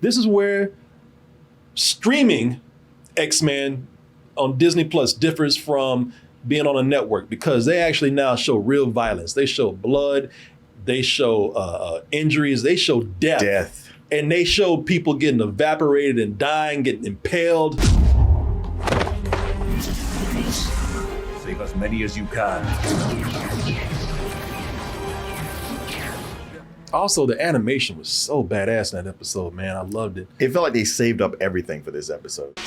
This is where streaming X-Men on Disney Plus differs from being on a network, because they actually now show real violence. They show blood, they show injuries, they show death. And they show people getting evaporated and dying, getting impaled. Save as many as you can. Also, the animation was so badass in that episode, man. I loved it. It felt like they saved up everything for this episode.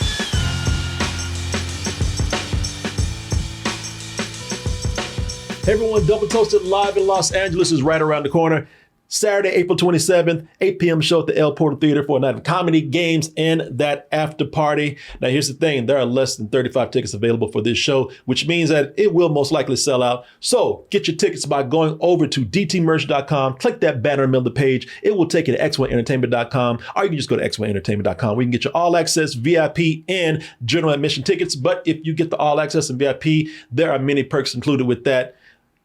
Hey everyone, Double Toasted live in Los Angeles is right around the corner. Saturday, April 27th, 8 p.m. show at the El Portal Theater for a night of comedy, games, and that after party. Now, here's the thing. There are less than 35 tickets available for this show, which means that it will most likely sell out. So get your tickets by going over to dtmerch.com. Click that banner in the middle of the page. It will take you to x1entertainment.com, or you can just go to x1entertainment.com. We can get you all access, VIP, and general admission tickets. But if you get the all access and VIP, there are many perks included with that,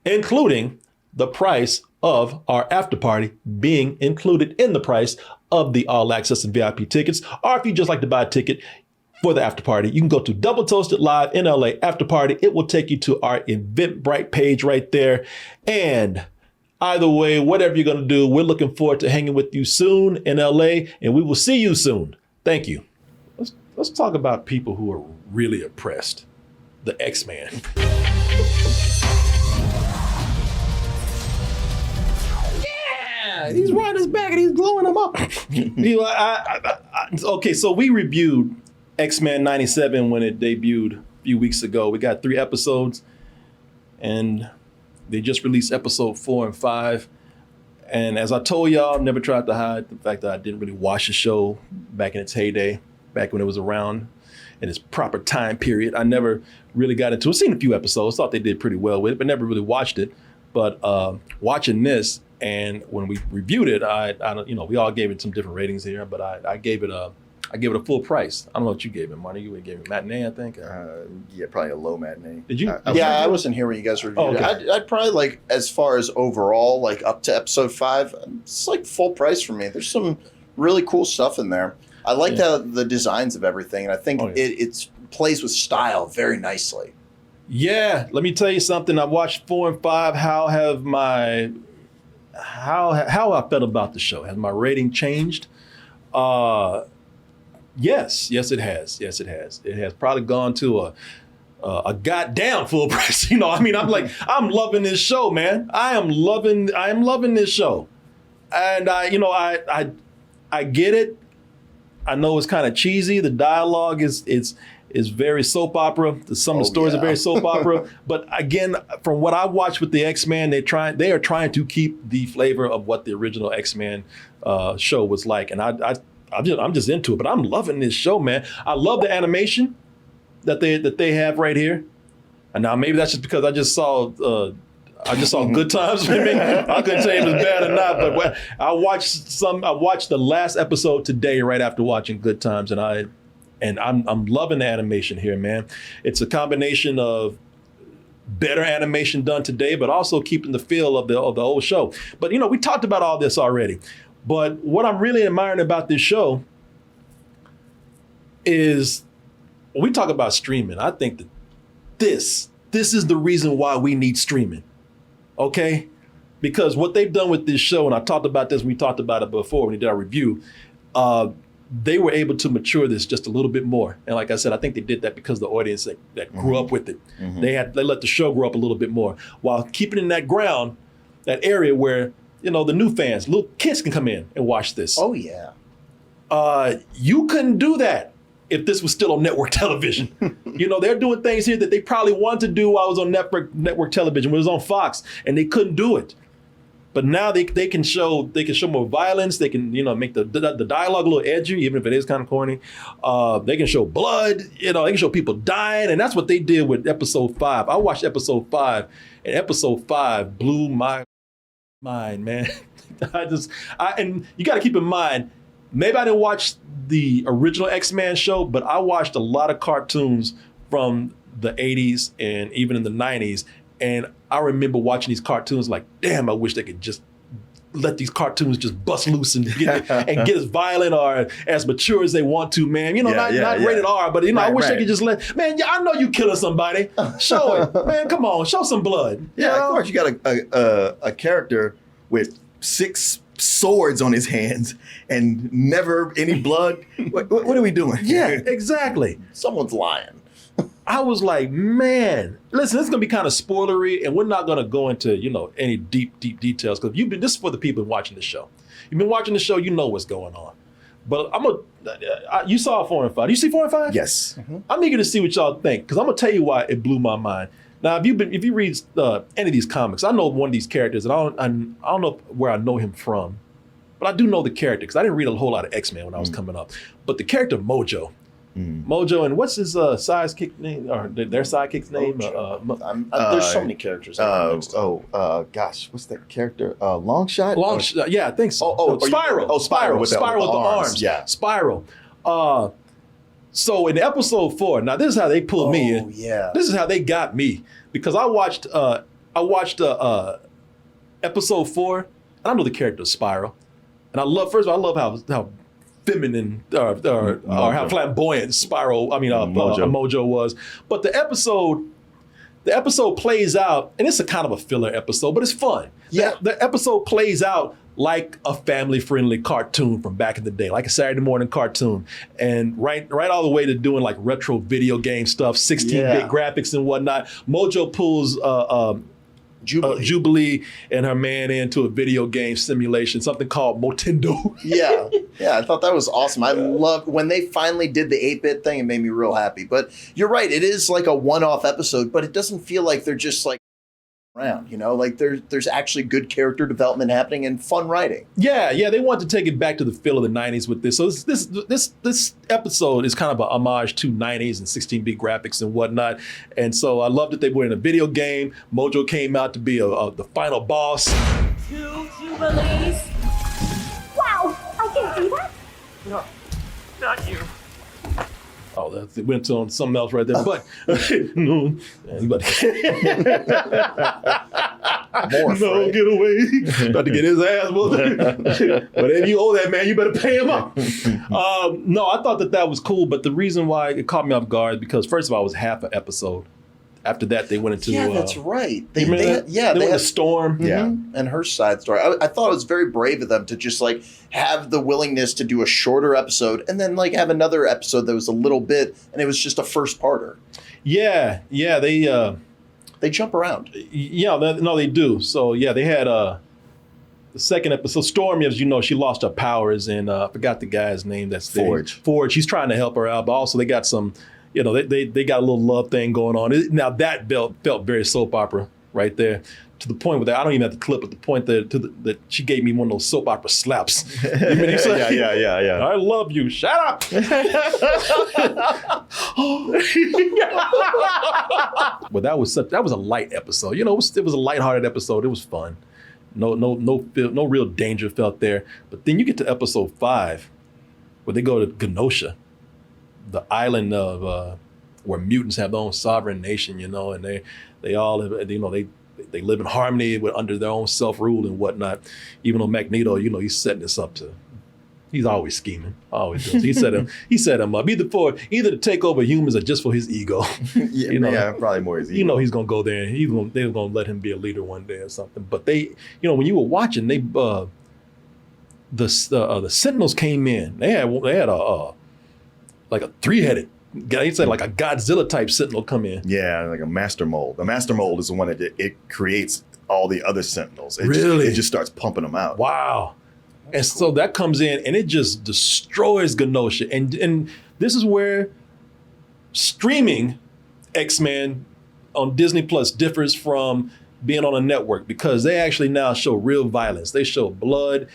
including the price of our after party being included in the price of the all access and VIP tickets. Or if you just like to buy a ticket for the after party, you can go to Double Toasted Live in LA after party. It will take you to our Eventbrite page right there. And either way, whatever you're going to do, we're looking forward to hanging with you soon in LA, and we will see you soon. Thank you. Let's talk about people who are really oppressed. The X-Man. He's riding his back and he's blowing him up. Okay, so we reviewed X-Men 97 when it debuted a few weeks ago. We got 3 episodes, and they just released episode 4 and 5. And as I told y'all, never tried to hide the fact that I didn't really watch the show back in its heyday, back when it was around in its proper time period. I never really got into it. Seen a few episodes, thought they did pretty well with it, but never really watched it. But watching this, and when we reviewed it, I we all gave it some different ratings here, but I gave it a full price. I don't know what you gave it, Marty. You gave it matinee, I think. Yeah, probably a low matinee. Did you? I wasn't here when you guys reviewed it. I'd probably, like, as far as overall, like up to episode 5, it's like full price for me. There's some really cool stuff in there. I like the designs of everything, and I think it plays with style very nicely. Yeah, let me tell you something. I watched 4 and 5. How I felt about the show? Has my rating changed? Yes, it has. Yes, it has. It has probably gone to a goddamn full price. I'm loving this show, man. I am loving this show, and I get it. I know it's kind of cheesy. The dialogue is very soap opera. Some of the stories are very soap opera. But again, from what I watched with the X-Men, they are trying to keep the flavor of what the original X-Men show was like. And I'm just into it. But I'm loving this show, man. I love the animation that they have right here. And now maybe that's just because I just saw Good Times. I couldn't tell you if it was bad or not. But I watched the last episode today right after watching Good Times, and I'm loving the animation here, man. It's a combination of better animation done today, but also keeping the feel of the old show. But we talked about all this already. But what I'm really admiring about this show is when we talk about streaming, I think that this is the reason why we need streaming. Okay? Because what they've done with this show, and I talked about this when we talked about it before when we did our review, they were able to mature this just a little bit more. And like I said, I think they did that because the audience that grew up with it. Mm-hmm. They let the show grow up a little bit more while keeping in that ground, that area where, the new fans, little kids can come in and watch this. Oh, yeah. You couldn't do that if this was still on network television. They're doing things here that they probably wanted to do while it was on network television, when it was on Fox, and they couldn't do it. But now they can show more violence. They can make the dialogue a little edgy, even if it is kind of corny. They can show blood. They can show people dying, and that's what they did with episode 5. I watched episode 5, and episode 5 blew my mind, man. And you got to keep in mind, maybe I didn't watch the original X-Men show, but I watched a lot of cartoons from the 80s and even in the 90s. And I remember watching these cartoons like, damn, I wish they could just let these cartoons just bust loose and get as violent or as mature as they want to, man. Not rated R, but I wish they could just man, I know you killing somebody. Show it. Man, come on, show some blood. Yeah, of course. You got a character with 6 swords on his hands and never any blood. What are we doing? Yeah, exactly. Someone's lying. I was like, man, listen, this is gonna be kind of spoilery, and we're not gonna go into any deep details because this is for the people watching the show. You've been watching the show, you know what's going on. But you saw 4 and 5. Do you see 4 and 5? Yes. Mm-hmm. I'm eager to see what y'all think because I'm gonna tell you why it blew my mind. Now, if you read any of these comics, I know one of these characters, and I don't know where I know him from, but I do know the character because I didn't read a whole lot of X-Men when I was coming up. But the character Mojo. Mojo, and what's his sidekick name or their sidekick's name? There's so many characters. Gosh, what's that character? Longshot? Yeah, I think so. Spiral. Spiral with the arms. Yeah, Spiral. So in episode 4, now this is how they pulled me in. Yeah. This is how they got me because I watched episode 4, and I know the character Spiral, and I love how feminine or how flamboyant Mojo was. But the episode plays out, and it's a kind of a filler episode, but it's fun. Yeah. The episode plays out like a family-friendly cartoon from back in the day, like a Saturday morning cartoon. And right all the way to doing like retro video game stuff, 16-bit graphics and whatnot. Mojo pulls Jubilee and her man into a video game simulation, something called Motendo. Yeah, I thought that was awesome. I loved when they finally did the 8-bit thing. It made me real happy. But you're right, it is like a one-off episode, but it doesn't feel like they're just like around, like there's actually good character development happening and fun writing. Yeah, they wanted to take it back to the feel of the 90s with this. So this episode is kind of a homage to 90s and 16-bit graphics and whatnot. And so I loved that they were in a video game. Mojo came out to be the final boss. 2 Jubilees. Wow, I can do that? No, not you. Oh, it went on something else right there. But no, get away! About to get his ass whooped. But if you owe that man, you better pay him up. No, I thought that was cool. But the reason why it caught me off guard is because first of all, it was half an episode. After that, they went into that's right. They went to Storm. Yeah, and her side story. I thought it was very brave of them to just like have the willingness to do a shorter episode and then like have another episode that was a little bit, and it was just a first parter. Yeah, they jump around. Yeah, they do. So yeah, they had the second episode. Storm, as you know, she lost her powers, and I forgot the guy's name. That's Forge. Forge. He's trying to help her out, but also they got some. They got a little love thing going on. Now that felt very soap opera right there, to the point where I don't even have the clip, but the point that she gave me one of those soap opera slaps. Yeah. I love you. Shut up. But that was a light episode. It was a lighthearted episode. It was fun. No real danger felt there. But then you get to episode 5, where they go to Genosha, the island of where mutants have their own sovereign nation, and they all live, they live in harmony under their own self-rule and whatnot. Even though Magneto, he's setting this up he's always scheming, always does. He set him up either to take over humans or just for his ego. Probably more his ego. He's gonna go there and they're gonna let him be a leader one day or something. But they, when you were watching, the Sentinels came in. They had like a 3-headed guy. He said like a Godzilla type Sentinel come in. Yeah, like a master mold. The master mold is the one that it creates all the other Sentinels. Really? It just starts pumping them out. Wow. And so that comes in and it just destroys Genosha. And this is where streaming X-Men on Disney Plus differs from being on a network, because they actually now show real violence. They show blood.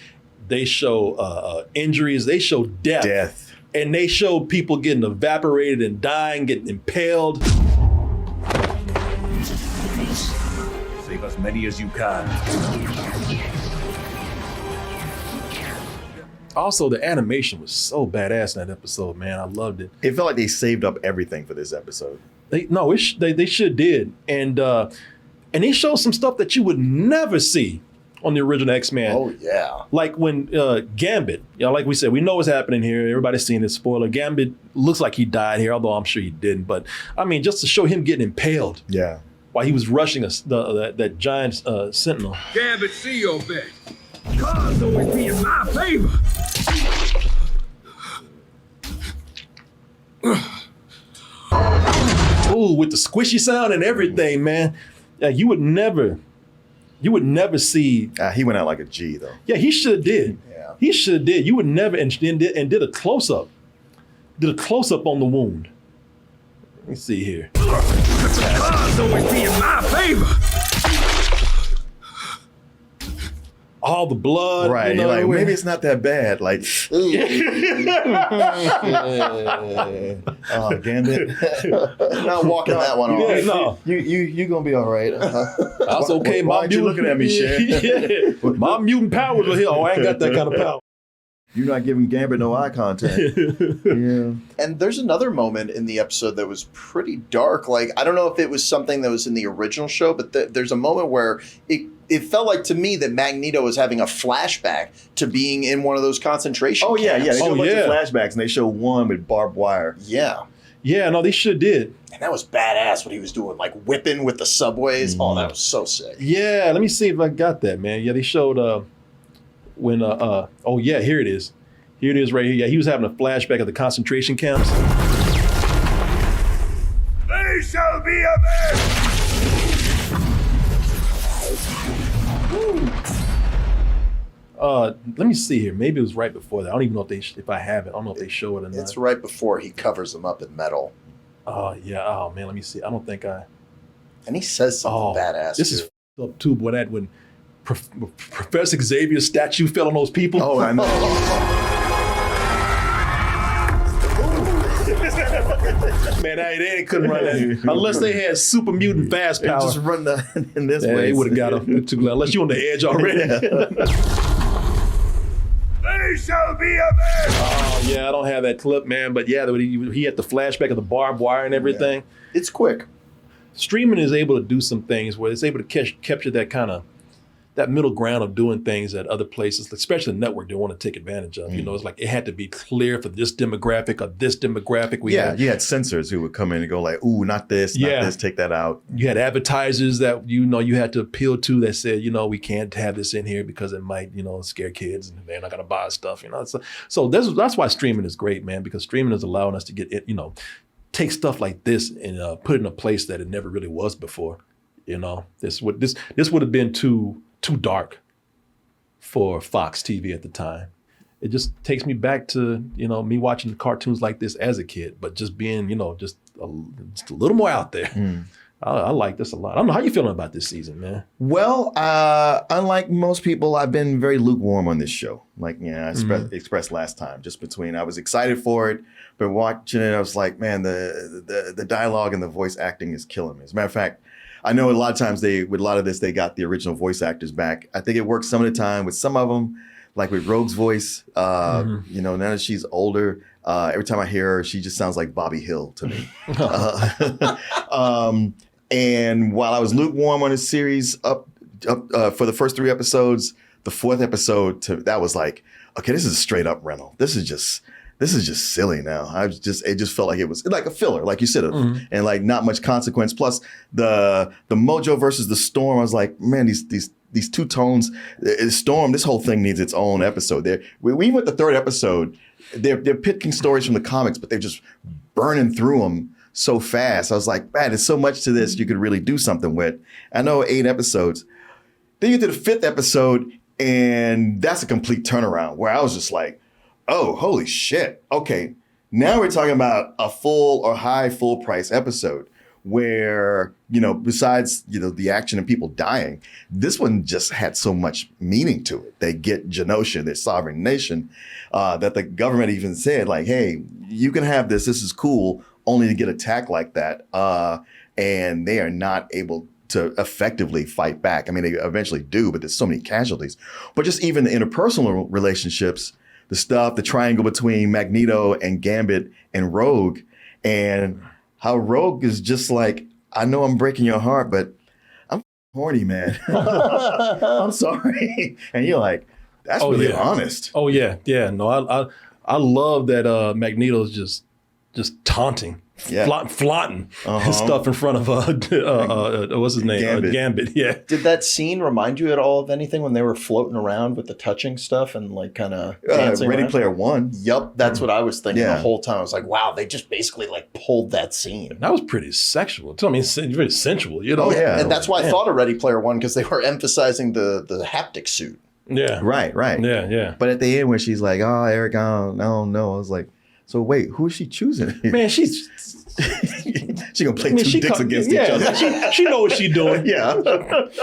They show injuries. They show death. And they show people getting evaporated and dying, getting impaled. Save as many as you can. Also, the animation was so badass in that episode, man. I loved it. It felt like they saved up everything for this episode. They sure did. And they showed some stuff that you would never see on the original X-Men. Oh yeah. Like when Gambit, like we said, we know what's happening here. Everybody's seen this spoiler. Gambit looks like he died here, although I'm sure he didn't. But I mean, just to show him getting impaled while he was rushing that giant sentinel. Gambit, see your bet. Cards always be in my favor. Ooh, with the squishy sound and everything, man. Yeah, you would never see. He went out like a G though. Yeah, he should have did. Yeah. He should have did. You would never and did a close up. Did a close up on the wound. Let me see here. Cards always be in my favor. All the blood. Right. You know, You're like, maybe it's not that bad. Like, oh, Gambit. Not walking that one off. Yeah, no. You gonna be all right. That's okay. Why aren't you looking at me, Shan? Yeah. My mutant powers are here. Oh, I ain't got that kind of power. You're not giving Gambit no eye contact. Yeah. And there's another moment in the episode that was pretty dark. Like, I don't know if it was something that was in the original show, but there's a moment where it felt like to me that Magneto was having a flashback to being in one of those concentration camps. Yeah. They show a bunch yeah. of flashbacks, and they show one with barbed wire. Yeah. Yeah, no, they sure did. And that was badass what he was doing, like whipping with the subways. Oh, that was so sick. Yeah, let me see if I got that, man. Yeah, they showed when oh yeah, here it is. Here it is right here. Yeah, he was having a flashback of the concentration camps. They shall be avenged. Let me see here. Maybe it was right before that. I don't even know if I have it. I don't know if they show it or not. It's right before he covers them up in metal. Oh yeah. Oh man, let me see. I don't think I. And he says something badass. This is up too, boy. That when Professor Xavier's statue fell on those people. Oh, I know. Man, they couldn't run that unless they had super mutant fast power. Just run in this way. They would have got him. Unless you're on the edge already. They shall be avenged. Oh yeah, I don't have that clip, man. But yeah, he had the flashback of the barbed wire and everything. Yeah. It's quick. Streaming is able to do some things where it's able to capture that kind of that middle ground of doing things that other places, especially the network, don't want to take advantage of. You know, it's like it had to be clear for this demographic or this demographic. You had censors who would come in and go like, "Ooh, not this, not this, take that out." You had advertisers that you had to appeal to that said, we can't have this in here because it might, scare kids and they're not gonna buy stuff. So that's why streaming is great, man, because streaming is allowing us to get it, take stuff like this and put it in a place that it never really was before. This would have been too dark for Fox TV at the time. It just takes me back to, me watching cartoons like this as a kid, but just being, just a little more out there. I like this a lot. I don't know how you feeling about this season, man. Well, unlike most people, I've been very lukewarm on this show. Like, I expressed last time, just between I was excited for it, but watching it, I was like, man, the dialogue and the voice acting is killing me. As a matter of fact, I know a lot of times with a lot of this, they got the original voice actors back. I think it works some of the time with some of them, like with Rogue's voice. Now that she's older, every time I hear her, she just sounds like Bobby Hill to me. And while I was lukewarm on this series up for the first 3 episodes, the 4th episode that was like, okay, this is a straight up rental. This is just silly now. It just felt like it was like a filler, like you said, and like not much consequence. Plus the Mojo versus the Storm. I was like, man, these two tones. Storm. This whole thing needs its own episode. We went the 3rd episode. They're picking stories from the comics, but they're just burning through them so fast. I was like, man, there's so much to this you could really do something with. I know 8 episodes. Then you get to the 5th episode, and that's a complete turnaround where I was just like, oh, holy shit. Okay, now we're talking about a full or high full price episode where, besides, the action and people dying, this one just had so much meaning to it. They get Genosha, their sovereign nation, that the government even said like, hey, you can have this is cool, only to get attacked like that. And they are not able to effectively fight back. I mean, they eventually do, but there's so many casualties. But just even the interpersonal relationships, the triangle between Magneto and Gambit and Rogue, and how Rogue is just like, I know I'm breaking your heart, but horny, man. I'm sorry. And you're like, that's really honest. Oh yeah, yeah. No, I love that Magneto's just taunting, flaunting his stuff in front of what's his name? Gambit. Yeah. Did that scene remind you at all of anything when they were floating around with the touching stuff and like kind of dancing Ready around? Player One. Yep, that's what I was thinking the whole time. I was like, wow, they just basically like pulled that scene. That was pretty sexual. I mean, very sensual, you know? Oh, yeah. And that's why I thought of Ready Player One, because they were emphasizing the haptic suit. Yeah. Right. Yeah, yeah. But at the end when she's like, oh, Eric, I don't know. I was like, so wait, who is she choosing? Man, she's she gonna play two dicks against each other. She know what she's doing. Yeah.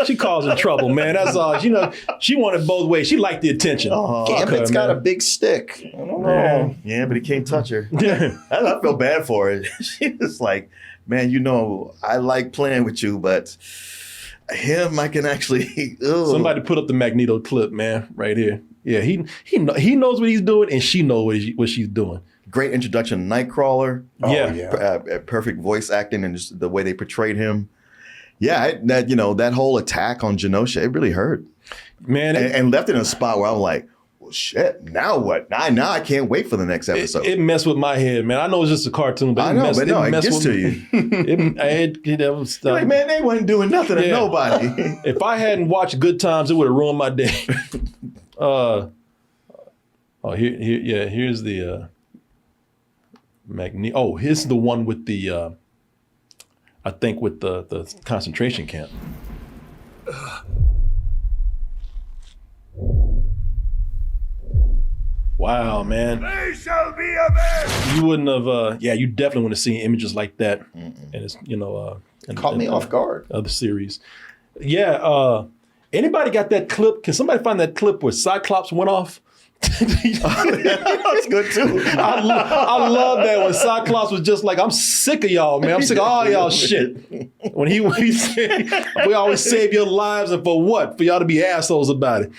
She causing trouble, man. That's all. You know, she wanted both ways. She liked the attention. Gambit's got a big stick. I don't know. Yeah, but he can't touch her. I feel bad for her. She was like, man, you know, I like playing with you, but him, I can actually. Somebody put up the Magneto clip, man, right here. Yeah, he knows what he's doing, and she knows what she's doing. Great introduction to Nightcrawler. Yeah. Perfect voice acting and just the way they portrayed him. Yeah, that whole attack on Genosha, it really hurt. Man. And left it in a spot where I'm like, well, shit, now what? Now I can't wait for the next episode. It messed with my head, man. I know it's just a cartoon, but it gets to you. It was like, man, they wasn't doing nothing to nobody. If I hadn't watched Good Times, it would have ruined my day. Here's the Magneto. Oh, here's the one with the I think with the concentration camp. Wow, man. They shall be avenged. You wouldn't have you definitely wouldn't have seen images like that. And it's Caught me off guard. Other series. Yeah, anybody got that clip? Can somebody find that clip where Cyclops went off? That's good too. I love that when Cyclops was just like, I'm sick of y'all, man. I'm sick of all y'all shit. When he said, we always save your lives, and for what? For y'all to be assholes about it.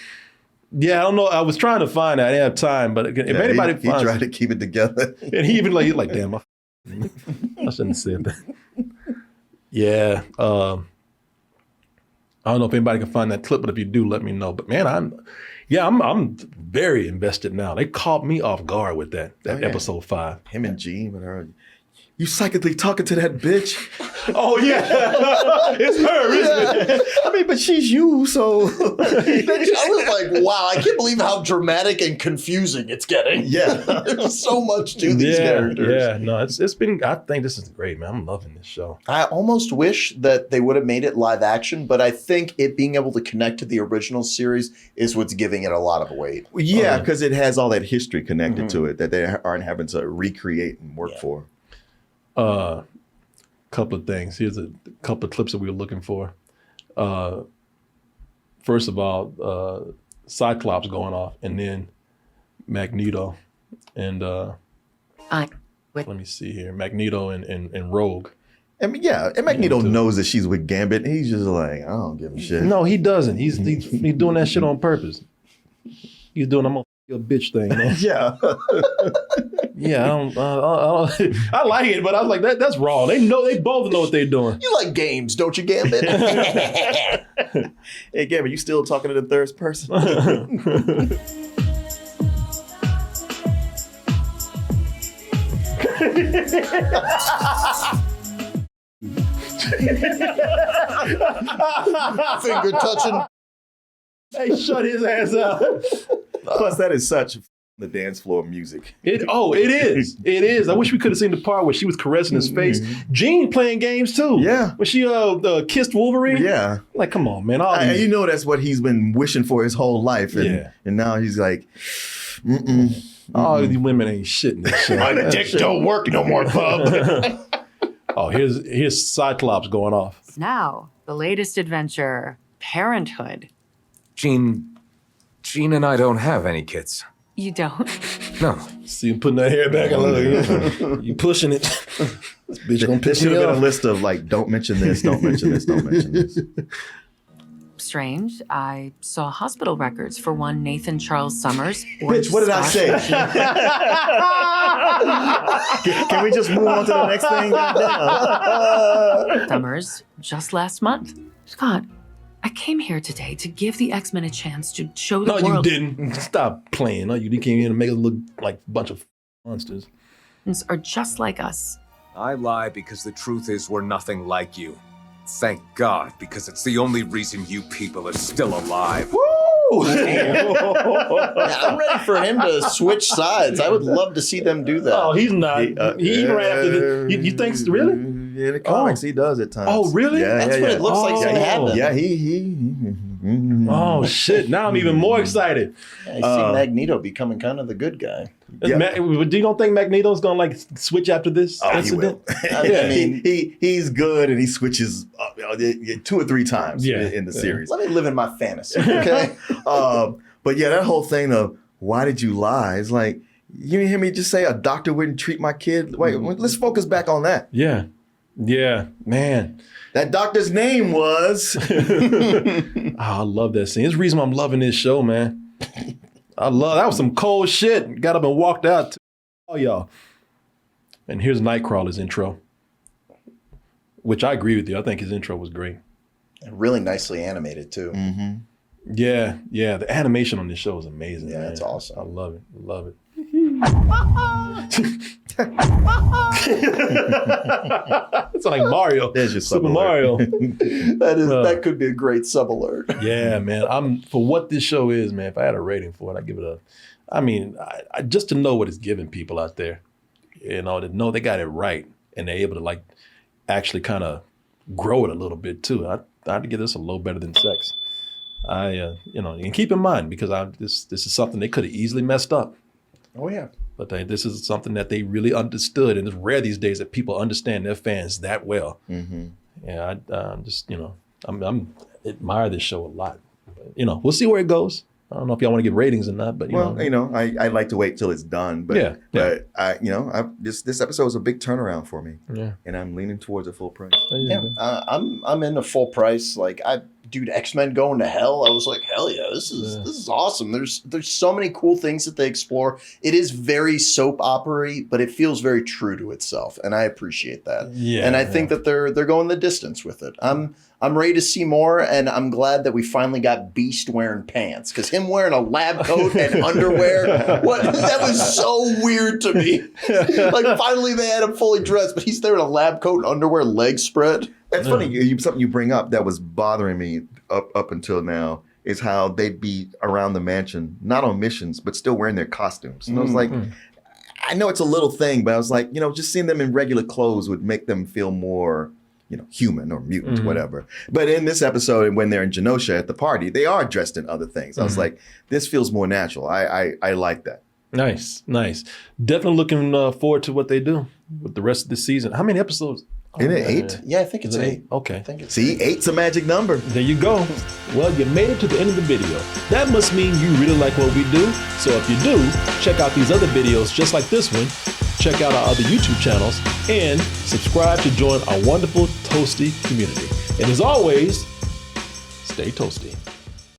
Yeah, I don't know. I was trying to find that. I didn't have time, but if anybody he tried to keep it together. And he's like, damn, I shouldn't have said that. Yeah. I don't know if anybody can find that clip, but if you do, let me know. But man, I'm very invested now. They caught me off guard with that episode 5. Him and Jean, you psychically talking to that bitch. Oh yeah, it's her, isn't it? I mean, but she's you, so. I was like, wow, I can't believe how dramatic and confusing it's getting. Yeah. There's so much to these characters. Yeah, no, it's been, I think this is great, man. I'm loving this show. I almost wish that they would have made it live action, but I think it being able to connect to the original series is what's giving it a lot of weight. Yeah, because it has all that history connected to it that they aren't having to recreate and work for. Couple of things. Here's a couple of clips that we were looking for. First of all, Cyclops going off, and then Magneto, and let me see here, Magneto and Rogue. I mean, yeah, and Magneto knows that she's with Gambit, and he's just like, I don't give a shit. No, he doesn't. He's doing that shit on purpose. He's doing a bitch thing, man. Yeah. Yeah, I like it, but I was like, that's wrong. They both know what they're doing. You like games, don't you, Gambit? Hey, Gambit, you still talking to the third person? Finger touching. Hey, shut his ass up. Plus, that is such the dance floor music. It is. It is. I wish we could have seen the part where she was caressing his face. Jean playing games too. Yeah. When she kissed Wolverine. Yeah. Like, come on, man. You know that's what he's been wishing for his whole life. And now he's like, all these women ain't shit in this show. My dick don't work no more, bub. Oh, here's Cyclops going off. Now, the latest adventure, Parenthood. Jean and I don't have any kids. You don't? No. See him putting that hair back. I love it. You pushing it. This bitch gonna piss should me have been off. a list of like, don't mention this, don't mention this, don't mention this. Strange. I saw hospital records for one Nathan Charles Summers. Bitch, what did I say? Can we just move on to the next thing? Summers just last month. Scott, I came here today to give the X-Men a chance to show the No, world. you didn't. Stop playing. No, you came here to make us look like a bunch of monsters. Are just like us. I lie because the truth is we're nothing like you. Thank God, because it's the only reason you people are still alive. Yeah, I'm ready for him to switch sides. I would love to see them do that. Oh, he's not. He ran after the. You think really? In the comics, he does at times. Oh, really? Yeah, That's what it looks like to happen. Yeah, he. Oh shit! Now I'm even more excited. I see Magneto becoming kind of the good guy. Yeah. Do you don't think Magneto's gonna like switch after this Oh, incident? he will. I mean, he's good, and he switches 2 or 3 times in the series. let me live in my fantasy, okay? But yeah, that whole thing of why did you lie? It's like you didn't hear me just say a doctor wouldn't treat my kid. Wait, let's focus back on that. Yeah, man. That doctor's name was. Oh, I love that scene. It's the reason why I'm loving this show, man. That was some cold shit. Got up and walked out. Oh, y'all. And here's Nightcrawler's intro, which I agree with you. I think his intro was great. And really nicely animated too. Mm-hmm. Yeah. The animation on this show is amazing. Yeah, man. it's awesome. I love it. It's like Mario. There's your Super sub Mario. That could be a great sub alert. Yeah, man. I'm for what this show is, man. If I had a rating for it, I'd give it a. I mean, I just to know what it's giving people out there, to know they got it right and they're able to like actually kind of grow it a little bit too. I'd give this a low better than sex. And keep in mind because this is something they could have easily messed up. Oh yeah. But this is something that they really understood, and it's rare these days that people understand their fans that well. Mm-hmm. Yeah, I'm admire this show a lot. But, we'll see where it goes. I don't know if y'all want to give ratings or not, but I like to wait till it's done. But this episode was a big turnaround for me. Yeah, and I'm leaning towards a full price. Yeah, I'm in a full price. Like X-Men going to hell. I was like, hell yeah, this is awesome. There's so many cool things that they explore. It is very soap opera-y, but it feels very true to itself, and I appreciate that. Yeah, and I think that they're going the distance with it. I'm ready to see more, and I'm glad that we finally got Beast wearing pants because him wearing a lab coat and underwear, that was so weird to me. Like finally they had him fully dressed, but he's there in a lab coat and underwear, legs spread. That's funny. Something you bring up that was bothering me up until now is how they'd be around the mansion, not on missions, but still wearing their costumes. And I was like, I know it's a little thing, but I was like, just seeing them in regular clothes would make them feel more, human or mutant, whatever. But in this episode, when they're in Genosha at the party, they are dressed in other things. I was like, this feels more natural. I like that. Nice. Definitely looking forward to what they do with the rest of the season. How many episodes? Isn't it 8? Yeah, I think it's 8. Okay. I think it's See, 8's a magic number. There you go. Well, you made it to the end of the video. That must mean you really like what we do. So if you do, check out these other videos just like this one. Check out our other YouTube channels and subscribe to join our wonderful Toasty community. And as always, stay toasty.